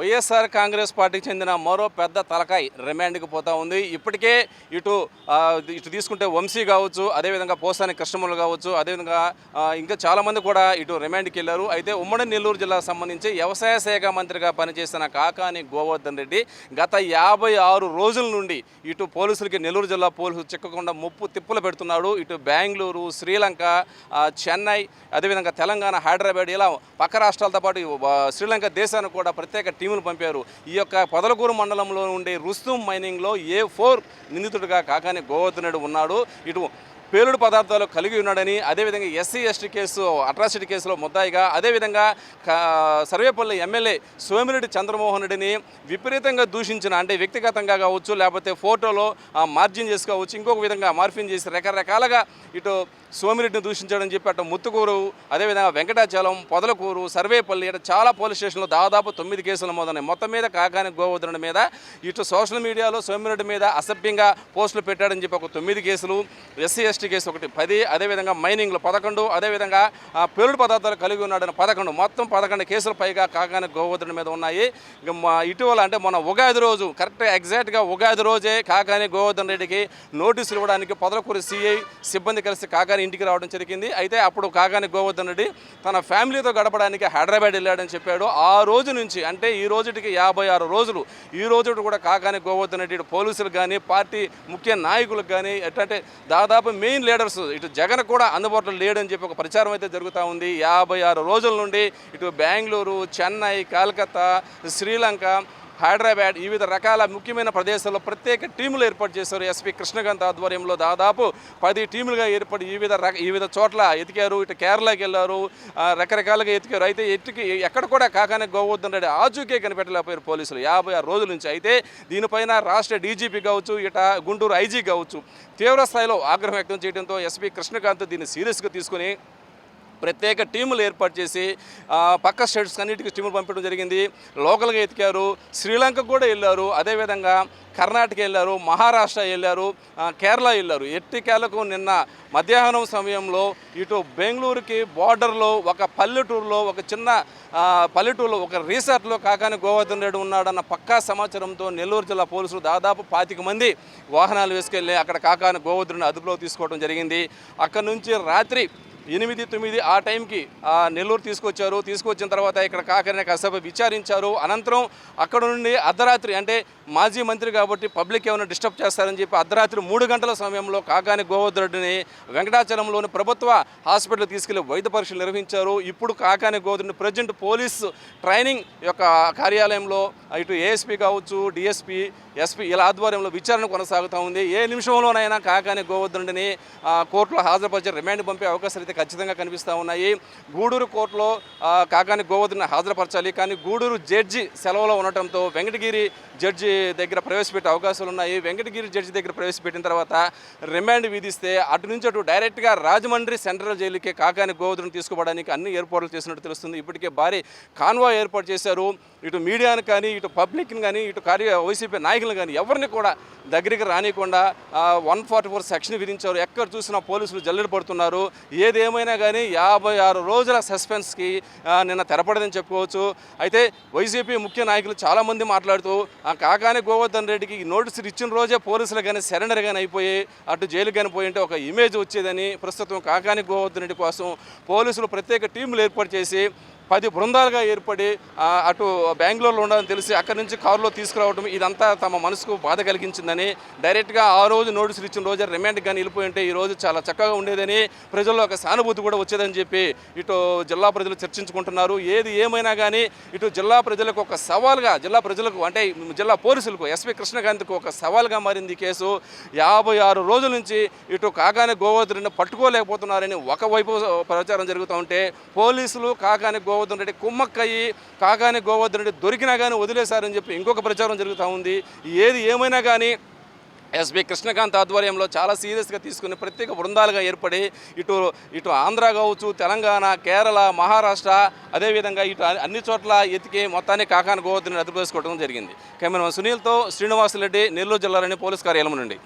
వైఎస్ఆర్ కాంగ్రెస్ పార్టీకి చెందిన మరో పెద్ద తలకాయ్ రిమాండ్కి పోతా ఉంది. ఇప్పటికే ఇటు తీసుకుంటే వంశీ కావచ్చు, అదేవిధంగా పోసాని కృష్ణములు కావచ్చు, అదేవిధంగా ఇంకా చాలామంది కూడా ఇటు రిమాండ్కి వెళ్ళారు. అయితే ఉమ్మడి నెల్లూరు జిల్లాకు సంబంధించి వ్యవసాయ శాఖ మంత్రిగా పనిచేసిన కాకాని గోవర్ధన్ రెడ్డి గత 56 రోజుల నుండి ఇటు పోలీసులకి నెల్లూరు జిల్లా పోలీసులు చిక్కకుండా ముప్పు తిప్పులు పెడుతున్నాడు. ఇటు బెంగళూరు, శ్రీలంక, చెన్నై, అదేవిధంగా తెలంగాణ, హైదరాబాద్ ఇలా పక్క రాష్ట్రాలతో పాటు శ్రీలంక దేశానికి కూడా ప్రత్యేక టీములు పంపారు. ఈ యొక్క పొదలకూరు మండలంలో ఉండే రుస్తుం మైనింగ్లో A4 నిందితుడిగా కాకాని గోవర్ధన్ రెడ్డి ఉన్నాడు. ఇటు పేలుడు పదార్థాలు కలిగి ఉన్నాడని, అదేవిధంగా SC/ST కేసు అట్రాసిటీ కేసులో ముద్దాయిగా, అదేవిధంగా సర్వేపల్లి ఎమ్మెల్యే సోమిరెడ్డి చంద్రమోహన్ రెడ్డిని విపరీతంగా దూషించిన, అంటే వ్యక్తిగతంగా కావచ్చు, లేకపోతే ఫోటోలో మార్జిన్ చేసుకోవచ్చు, ఇంకొక విధంగా మార్ఫిన్ చేసి రకరకాలుగా ఇటు సోమిరెడ్డిని దూషించాడని చెప్పి అటు ముత్తుకూరు, అదేవిధంగా వెంకటాచలం, పొదలకూరు, సర్వేపల్లి ఇటు చాలా పోలీస్ స్టేషన్లో దాదాపు 9 కేసులు నమోదన్నాయి. మొత్తం మీద కాకాని గోవర్ధన్ రెడ్డి మీద ఇటు సోషల్ మీడియాలో సోమిరెడ్డి మీద అసభ్యంగా పోస్టులు పెట్టాడని చెప్పి ఒక 9 కేసులు, SC/ST కేసు ఒకటి 10, అదేవిధంగా మైనింగ్లో 11, అదేవిధంగా పేలుడు పదార్థాలు కలిగి ఉన్నాడని 11, మొత్తం 11 కేసులు పైగా కాకాని గోవర్ధన్ మీద ఉన్నాయి. ఇటీవల అంటే మన ఉగాది రోజు కరెక్ట్గా ఎగ్జాక్ట్గా ఉగాది రోజే కాకాని గోవర్ధన్ రెడ్డికి నోటీసులు ఇవ్వడానికి పొదలకూరు CI సిబ్బంది కలిసి కాకాని ఇంటికి రావడం జరిగింది. అయితే అప్పుడు కాకాని గోవర్ధన్ రెడ్డి తన ఫ్యామిలీతో గడపడానికి హైదరాబాద్ వెళ్ళాడని చెప్పాడు. ఆ రోజు నుంచి అంటే ఈ రోజుకి 56 రోజులు, ఈ రోజు కూడా కాకాని గోవర్ధన్ రెడ్డి పోలీసులకు కానీ, పార్టీ ముఖ్య నాయకులకు కానీ, ఎట్లంటే దాదాపు మెయిన్ లీడర్స్ ఇటు జగన్ కూడా అందుబాటులో లేడని చెప్పి ఒక ప్రచారం అయితే జరుగుతూ ఉంది. 56 రోజుల నుండి ఇటు బెంగళూరు, చెన్నై, కలకత్తా, శ్రీలంక, హైదరాబాద్ వివిధ రకాల ముఖ్యమైన ప్రదేశాల్లో ప్రత్యేక టీములు ఏర్పాటు చేశారు. SP కృష్ణకాంత్ ఆధ్వర్యంలో దాదాపు 10 టీములుగా ఏర్పడి వివిధ చోట్ల ఎతికారు. ఇటు కేరళకి వెళ్ళారు, రకరకాలుగా ఎతికారు. అయితే ఎక్కడ కూడా కాకాని గోవర్ధన్ రెడ్డి ఆచూకే కనిపెట్టలేకపోయారు పోలీసులు 56 రోజుల నుంచి. అయితే దీనిపైన రాష్ట్ర DGP కావచ్చు, ఇట గుంటూరు IG కావచ్చు తీవ్ర స్థాయిలో ఆగ్రహం వ్యక్తం చేయడంతో SP కృష్ణకాంత్ దీన్ని సీరియస్గా తీసుకుని ప్రత్యేక టీములు ఏర్పాటు చేసి పక్క స్టేట్స్ అన్నిటికీ టీములు పంపించడం జరిగింది. లోకల్గా ఎతికారు, శ్రీలంక కూడా వెళ్ళారు, అదేవిధంగా కర్ణాటక వెళ్ళారు, మహారాష్ట్ర వెళ్ళారు, కేరళ వెళ్ళారు. కేరళకు నిన్న మధ్యాహ్నం సమయంలో ఇటు బెంగళూరుకి బార్డర్లో ఒక పల్లెటూరులో ఒక చిన్న పల్లెటూరులో ఒక రిసార్ట్లో కాకాని గోవర్ధన్ రెడ్డి ఉన్నాడన్న పక్కా సమాచారంతో నెల్లూరు జిల్లా పోలీసులు దాదాపు 25 మంది వాహనాలు వేసుకెళ్ళి అక్కడ కాకాని గోవర్ధన్ రెడ్డిని అదుపులో తీసుకోవడం జరిగింది. అక్కడ నుంచి రాత్రి 8, 9 ఆ టైంకి నెల్లూరు తీసుకొచ్చిన తర్వాత ఇక్కడ కాకాని కాసేపు విచారించారు. అనంతరం అక్కడ నుండి అర్ధరాత్రి, అంటే మాజీ మంత్రి కాబట్టి పబ్లిక్ ఏమైనా డిస్టర్బ్ చేస్తారని చెప్పి అర్ధరాత్రి 3 గంటల సమయంలో కాకాని గోవర్ధన్ రెడ్డిని వెంకటాచలంలోని ప్రభుత్వ హాస్పిటల్ తీసుకెళ్లి వైద్య పరీక్షలు నిర్వహించారు. ఇప్పుడు Kakani Govardhan present police training యొక్క కార్యాలయంలో ఇటు ASP కావచ్చు, DSP, SP ఇలా ఆధ్వర్యంలో విచారణ కొనసాగుతూ ఉంది. ఏ నిమిషంలోనైనా కాకాని గోవర్ధన్ రెడ్డిని కోర్టులో హాజరుపరిచి రిమాండ్ పంపే అవకాశాలు అయితే ఖచ్చితంగా కనిపిస్తూ ఉన్నాయి. గూడూరు కోర్టులో కాకాని గోవర్ధన్ హాజరుపరచాలి, కానీ గూడూరు జడ్జి సెలవులో ఉండటంతో వెంకటగిరి జడ్జి దగ్గర ప్రవేశపెట్టే అవకాశాలు ఉన్నాయి. వెంకటగిరి జడ్జి దగ్గర ప్రవేశపెట్టిన తర్వాత రిమాండ్ విధిస్తే అటు నుంచి అటు డైరెక్ట్గా రాజమండ్రి సెంట్రల్ జైలుకి కాకాని గోవర్ధన్ తీసుకోవడానికి అన్ని ఏర్పాట్లు చేసినట్టు తెలుస్తుంది. ఇప్పటికే భారీ కాన్వాయ్ ఏర్పాటు చేశారు. ఇటు మీడియాను కానీ, ఇటు పబ్లిక్ని కానీ, ఇటు వైసీపీ నాయకులను కానీ ఎవరిని కూడా దగ్గరికి రానియకుండా 144 సెక్షన్ విధించారు. ఎక్కడ చూసినా పోలీసులు జల్లెడ పడుతున్నారు. ఏదేమైనా కానీ 56 రోజుల సస్పెన్స్కి నిన్న తెరపడదని చెప్పుకోవచ్చు. అయితే వైసీపీ ముఖ్య నాయకులు చాలామంది మాట్లాడుతూ కాకాని గోవర్ధన్ రెడ్డికి నోటీసులు ఇచ్చిన రోజే పోలీసులు కానీ సరెండర్ కానీ అయిపోయి అటు జైలు కానీ పోయి ఉంటే ఒక ఇమేజ్ వచ్చేదని ప్రస్తుతం కాకాని గోవర్ధన్ రెడ్డి కోసం పోలీసులు ప్రత్యేక టీములు ఏర్పాటు చేసి 10 బృందాలుగా ఏర్పడి అటు బెంగళూరులో ఉండాలని తెలిసి అక్కడి నుంచి కారులో తీసుకురావడం ఇదంతా తమ మనసుకు బాధ కలిగించిందని, డైరెక్ట్గా ఆ రోజు నోటీసులు ఇచ్చిన రోజే రిమాండ్ కానీ వెళ్ళిపోయి ఉంటే ఈ రోజు చాలా చక్కగా ఉండేదని, ప్రజల్లో ఒక సానుభూతి కూడా వచ్చేదని చెప్పి ఇటు జిల్లా ప్రజలు చర్చించుకుంటున్నారు. ఏది ఏమైనా కానీ ఇటు జిల్లా ప్రజలకు ఒక సవాల్గా, జిల్లా ప్రజలకు అంటే జిల్లా పోలీసులకు SP కృష్ణకాంత్కు ఒక సవాల్గా మారింది ఈ కేసు. 56 రోజుల నుంచి ఇటు కాకాని గోవర్ధన్ రెడ్డిని పట్టుకోలేకపోతున్నారని ఒకవైపు ప్రచారం జరుగుతూ ఉంటే, పోలీసులు కాకాని గోవర్ధన్ రెడ్డి కుమ్మక్కయ్యి కాకాని గోవర్ధన్ రెడ్డి దొరికినా కానీ వదిలేశారని చెప్పి ఇంకొక ప్రచారం జరుగుతూ ఉంది. ఏది ఏమైనా కానీ SP కృష్ణకాంత్ ఆధ్వర్యంలో చాలా సీరియస్గా తీసుకుని ప్రత్యేక బృందాలుగా ఏర్పడి ఇటు ఆంధ్ర కావచ్చు, తెలంగాణ, కేరళ, మహారాష్ట్ర, అదేవిధంగా ఇటు అన్ని చోట్ల ఎతికి మొత్తాన్ని కాకాని గోవర్ధన్ రెడ్డిని అదుపు చేసుకోవడం జరిగింది. కెమెరామెన్ సునీల్తో శ్రీనివాసరెడ్డి, నెల్లూరు జిల్లాలోని పోలీస్ కార్యాలయం నుండి.